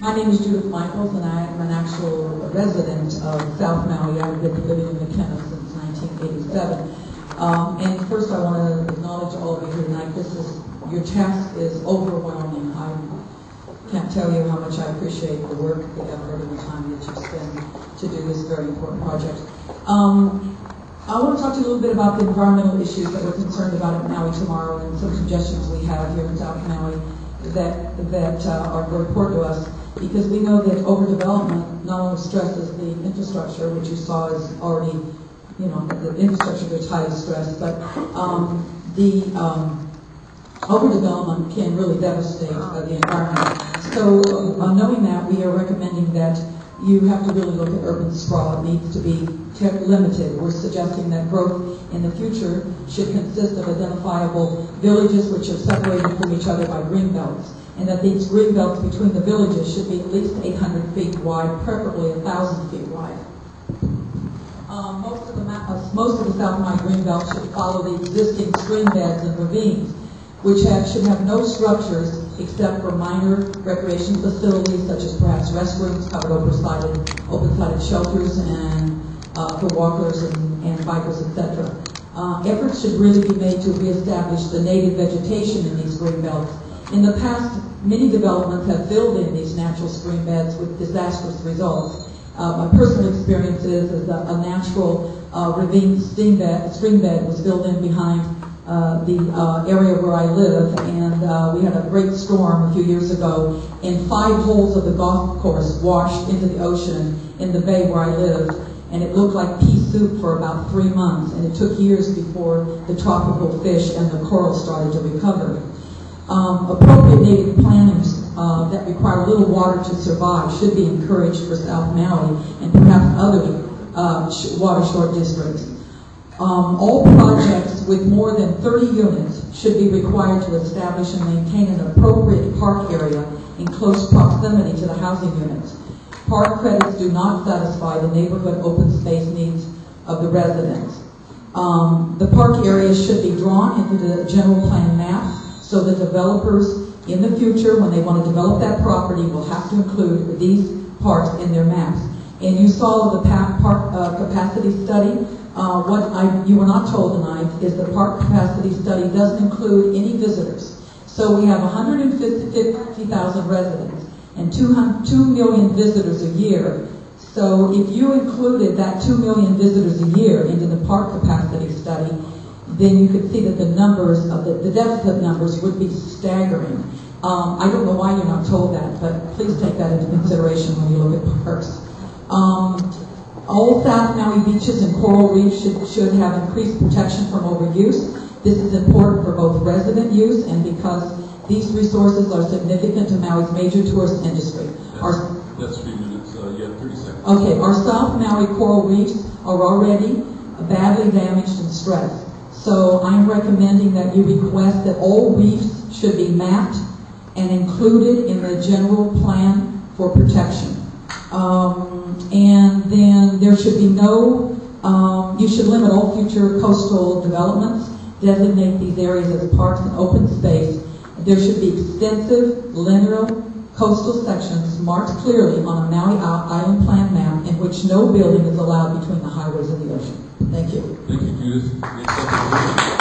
My name is Judith Michaels, and I am an actual resident of South Maui. I've been living in McKenna since 1987. And first, I want to acknowledge all of you here tonight. Your task is overwhelming. I can't tell you how much I appreciate the work, the effort, and the time that you spend to do this very important project. I want to talk to you a little bit about the environmental issues that we're concerned about at Maui tomorrow, and some suggestions we have here in South Maui that are very important to us, because we know that overdevelopment not only stresses the infrastructure, which you saw is already, the infrastructure is highly stressed, but the overdevelopment can really devastate the environment. So knowing that, we are recommending that you have to really look at urban sprawl. It needs to be limited. We're suggesting that growth in the future should consist of identifiable villages which are separated from each other by green belts, and that these green belts between the villages should be at least 800 feet wide, preferably 1,000 feet wide. Most of the South Maui green belt should follow the existing stream beds and ravines, which should have no structures except for minor recreation facilities, such as perhaps restrooms, covered open-sided shelters, and for walkers and bikers, etc. Efforts should really be made to reestablish the native vegetation in these green belts. In the past, many developments have filled in these natural stream beds with disastrous results. My personal experience is a natural ravine stream bed was filled in behind the area where I live, and we had a great storm a few years ago, and 5 holes of the golf course washed into the ocean in the bay where I lived, and it looked like pea soup for about 3 months, and it took years before the tropical fish and the coral started to recover. Appropriate native plantings that require little water to survive should be encouraged for South Maui and perhaps other water-short districts. All projects with more than 30 units should be required to establish and maintain an appropriate park area in close proximity to the housing units. Park credits do not satisfy the neighborhood open space needs of the residents. The park areas should be drawn into the general plan map, so the developers in the future, when they want to develop that property, will have to include these parks in their maps. And you saw the park capacity study. What you were not told tonight is the park capacity study doesn't include any visitors. So we have 150,000 residents and 2 million visitors a year. So if you included that 2 million visitors a year into the park capacity study, then you could see that the numbers of the deficit numbers would be staggering. I don't know why you're not told that, but please take that into consideration when you look at parks. All South Maui beaches and coral reefs should have increased protection from overuse. This is important for both resident use and because these resources are significant to Maui's major tourist industry. That's 3 minutes. You have 30 seconds. Okay, our South Maui coral reefs are already badly damaged and stressed. So I'm recommending that you request that all reefs should be mapped and included in the general plan for protection. And then there should be you should limit all future coastal developments, designate these areas as parks and open space. There should be extensive linear coastal sections marked clearly on a Maui Island Plan map in which no building is allowed between the highways and the ocean. Thank you. Thank you, Judith.